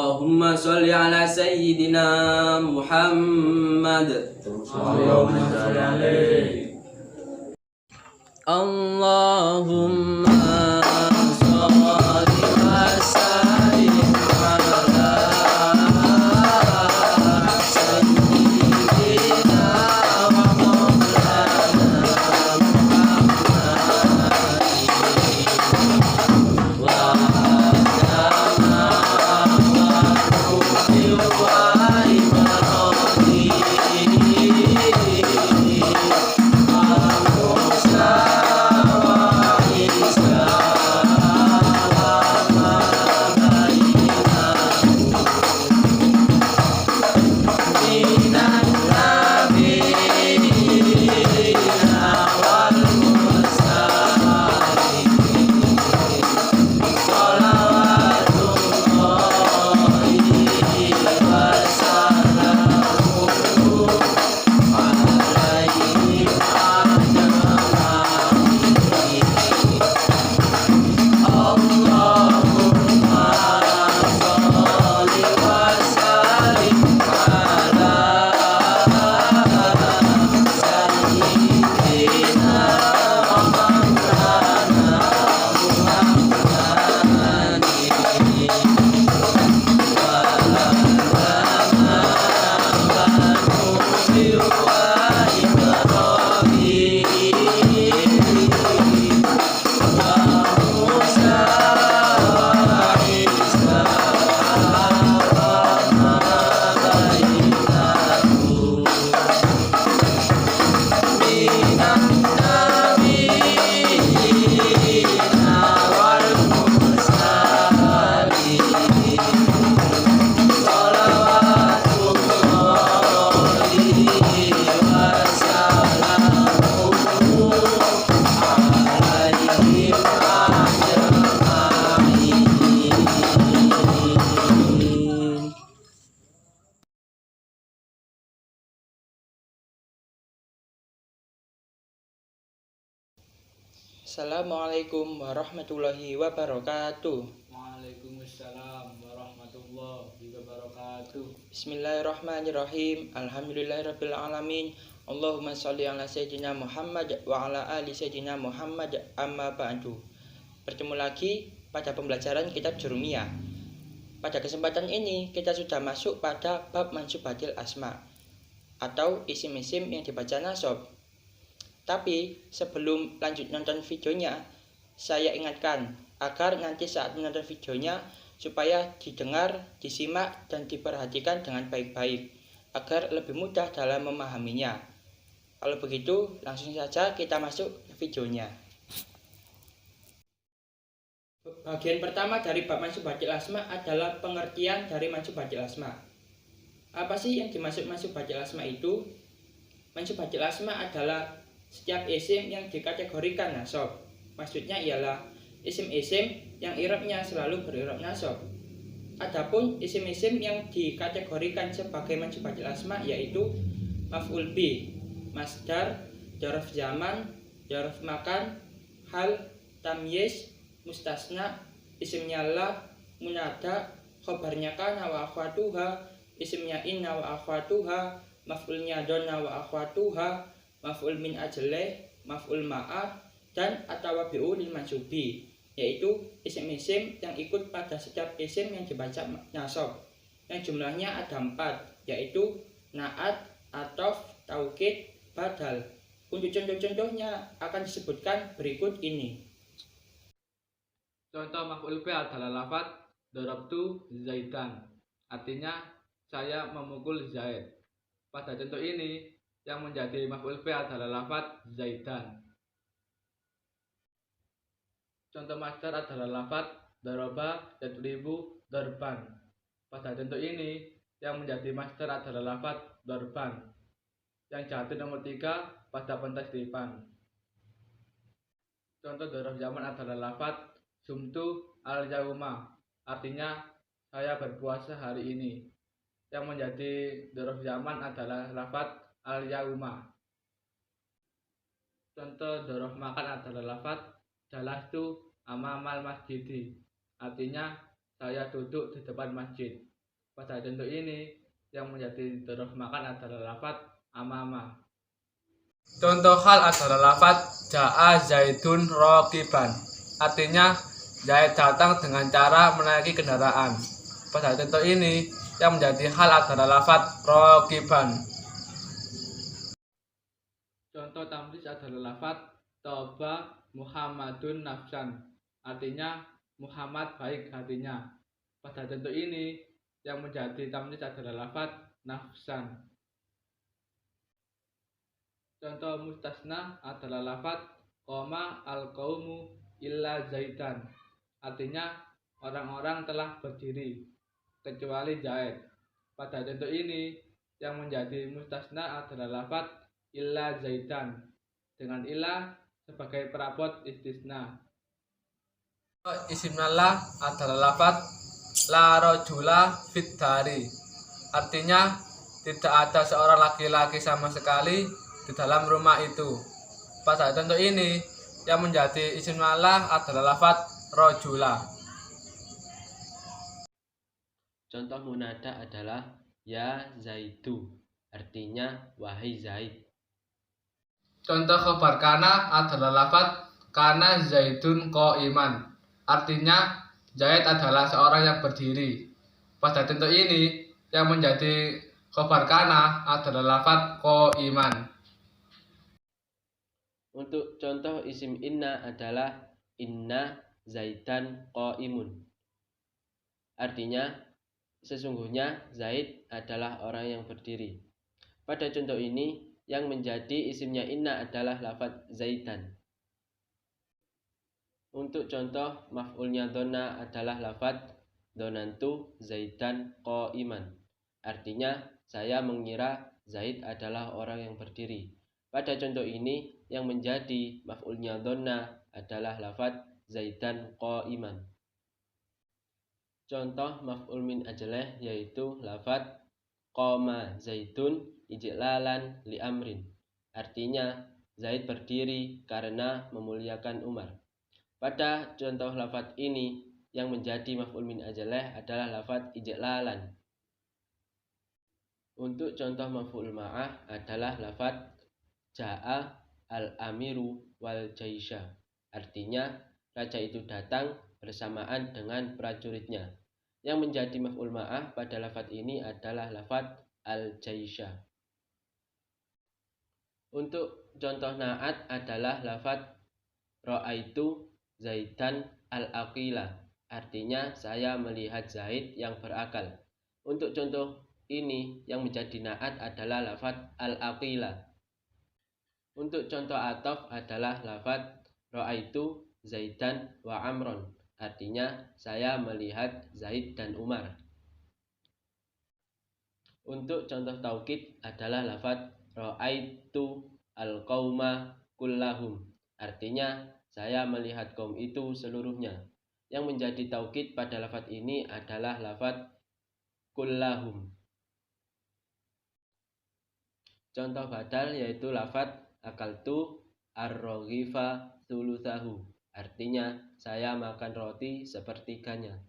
Allahumma sholli ala sayyidina Muhammad. Allahumma sholli alaihi. Allahumma sholli wa sallim ala sayyidina wa maulana Muhammadin wa Assalamualaikum warahmatullahi wabarakatuh. Waalaikumsalam warahmatullahi wabarakatuh. Bismillahirrahmanirrahim. Alhamdulillahirabbil alamin. Allahumma sholli ala sayyidina Muhammad wa ala ali sayyidina Muhammad, amma ba'du. Bertemu lagi pada pembelajaran kitab Jurumiyah. Pada kesempatan ini kita sudah masuk pada bab mansubatil asma atau isim-isim yang dibaca nasab. Tapi sebelum lanjut nonton videonya, saya ingatkan agar nanti saat menonton videonya supaya didengar, disimak, dan diperhatikan dengan baik-baik agar lebih mudah dalam memahaminya. Kalau begitu, langsung saja kita masuk ke videonya. Bagian pertama dari bab mansubatil asma adalah pengertian dari mansubatil asma. Apa sih yang dimaksud mansubatil asma itu? Mansubatil asma adalah setiap isim yang dikategorikan nasab. Maksudnya ialah isim-isim yang i'rabnya selalu beri'rab nasab. Adapun isim-isim yang dikategorikan sebagai mansubatil asma yaitu maf'ul bi, masdar, dzaraf zaman, dzaraf makan, hal, tamyiz, mustasna, isimnya la, munada, khobarnya kana wa akhwatuha, isimnya inna wa akhwatuha, maf'ulnya donna wa akhwatuha, maf'ul min ajleh, maf'ul ma'ah, dan atawabi'u lil mansubi, yaitu isim-isim yang ikut pada setiap isim yang dibaca nasab, yang jumlahnya ada 4, yaitu na'at, atof, taukid, badal. Untuk contoh-contohnya akan disebutkan berikut ini. Contoh maf'ul bi adalah lafaz darabtu zaidan, artinya saya memukul Zaid. Pada contoh ini yang menjadi maf'ul bi adalah lafaz zaidan. Contoh masdar adalah lafaz daraba yadribu darban. Pada contoh ini yang menjadi masdar adalah lafaz darban. Yang jatuh nomor 3 pada pentasrifan. Contoh dzaraf zaman adalah lafaz sumtu al yauma, artinya saya berpuasa hari ini. Yang menjadi dzaraf zaman adalah lafaz al yauma. Contoh dzaraf makan adalah lafaz jalastu amamal masjidi, artinya saya duduk di depan masjid. Pada contoh ini yang menjadi huruf makan adalah lafaz amama. Contoh hal adalah lafaz ja'a zaidun raqiban. Artinya Zaid datang dengan cara menaiki kendaraan. Pada contoh ini yang menjadi hal adalah lafaz raqiban. Contoh tamyiz adalah lafaz toba Muhammadun nafsan. Artinya Muhammad baik hatinya. Pada contoh ini yang menjadi tamyiz adalah lafaz nafsan. Contoh mustasna adalah lafaz qoma al-qaumu illa zaidan. Artinya orang-orang telah berdiri kecuali Zaid. Pada contoh ini yang menjadi mustasna adalah lafaz illa zaidan dengan illa sebagai perabot istisna. Isimna la adalah lafaz la rajula fid dari. Artinya tidak ada seorang laki-laki sama sekali di dalam rumah itu. Pada contoh ini yang menjadi isim la adalah lafaz rajula. Contoh munada adalah ya Zaidu, artinya wahai Zaid. Contoh khabar kana adalah lafaz kana Zaidun qaiman. Artinya Zaid adalah seorang yang berdiri. Pada contoh ini yang menjadi khabar kana adalah lafaz qaiman. Untuk contoh isim inna adalah inna Zaidan qaimun. Artinya sesungguhnya Zaid adalah orang yang berdiri. Pada contoh ini yang menjadi isimnya inna adalah lafaz Zaidan. Untuk contoh maf'ulnya donna adalah lafaz donantu Zaidan qaiman. Artinya saya mengira Zaid adalah orang yang berdiri. Pada contoh ini yang menjadi maf'ulnya donna adalah lafaz Zaidan qaiman. Contoh maf'ul min ajlih yaitu lafaz qama Zaidun ijlalan li amrin. Artinya Zaid berdiri karena memuliakan Umar. Pada contoh lafaz ini yang menjadi maf'ul min ajlih adalah lafaz ijlalan. Untuk contoh maf'ul ma'ah adalah lafaz ja'a al-amiru wal jaisha. Artinya raja itu datang bersamaan dengan prajuritnya. Yang menjadi maf'ul ma'ah pada lafaz ini adalah lafaz al-jaisha. Untuk contoh na'at adalah lafaz ra'aitu Zaidan al-aqila. Artinya saya melihat Zaid yang berakal. Untuk contoh ini yang menjadi na'at adalah lafaz al-aqila. Untuk contoh ataf adalah lafaz ra'aitu Zaidan wa Amron. Artinya saya melihat Zaid dan Umar. Untuk contoh taukid adalah lafaz ra'aitu al-qauma kullahum. Artinya saya melihat kaum itu seluruhnya. Yang menjadi taukid pada lafaz ini adalah lafaz kullahum. Contoh badal yaitu lafaz akaltu ar-raghifa thuluthahu. Artinya saya makan roti sepertiganya.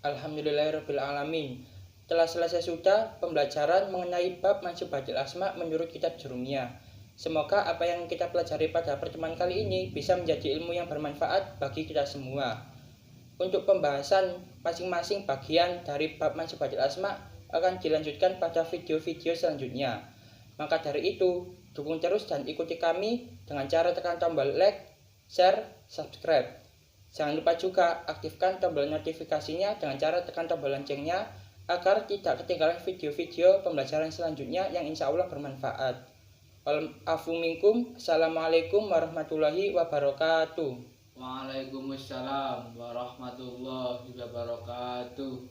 Alhamdulillahirabbil alamin. Telah selesai sudah pembelajaran mengenai bab mansubatil asma menurut kitab Jurumiyah. Semoga apa yang kita pelajari pada pertemuan kali ini bisa menjadi ilmu yang bermanfaat bagi kita semua. Untuk pembahasan masing-masing bagian dari bab mansubatil asma akan dilanjutkan pada video-video selanjutnya. Maka dari itu, dukung terus dan ikuti kami dengan cara tekan tombol like, share, subscribe. Jangan lupa juga aktifkan tombol notifikasinya dengan cara tekan tombol loncengnya agar tidak ketinggalan video-video pembelajaran selanjutnya yang insya Allah bermanfaat. Afu minkum, assalamualaikum warahmatullahi wabarakatuh. Waalaikumsalam warahmatullahi wabarakatuh.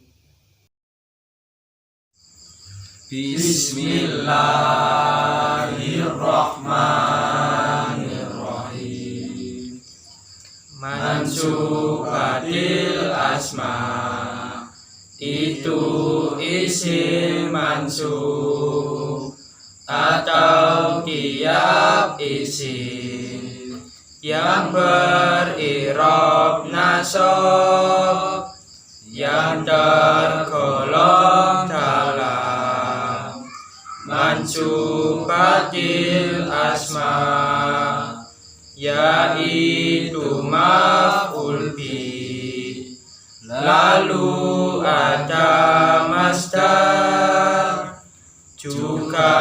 Bismillahirrahmanirrahim. Mansubatil asma itu isim mansub atau tiap isim yang berirob nasab yang yang tergolong dalam mansubatil asma, yaitu maf'ul bi, lalu ada masdar, juga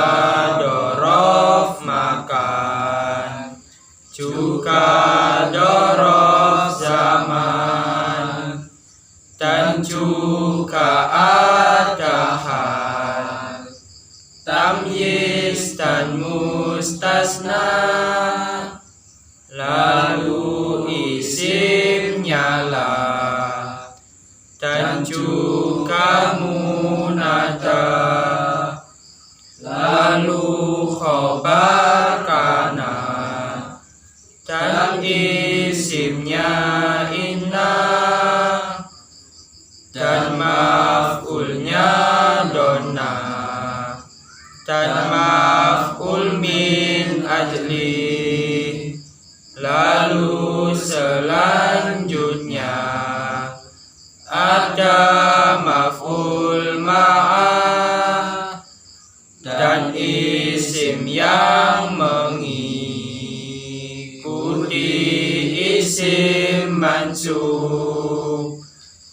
dorof makan, juga dorof zaman, dan juga ada hal, tamyiz dan mustasna, lalu isimnya lah, dan juga munada, lalu khobar kana, dan isimnya inna, dan maf'ulnya donna, dan maf'ul min ajli, lalu selanjutnya ada maf'ul ma'ah dan isim yang mengikuti isim mansub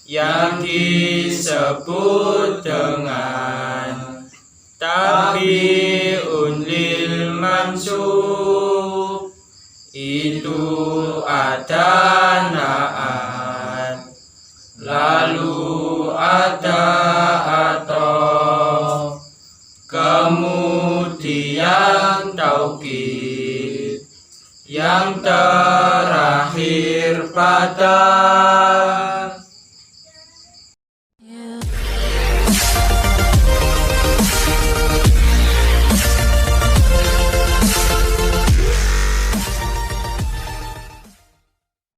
yang disebut dengan tabi'un lil mansub. Itu ada na'at, lalu ada atof, kemudian taukid, yang terakhir pada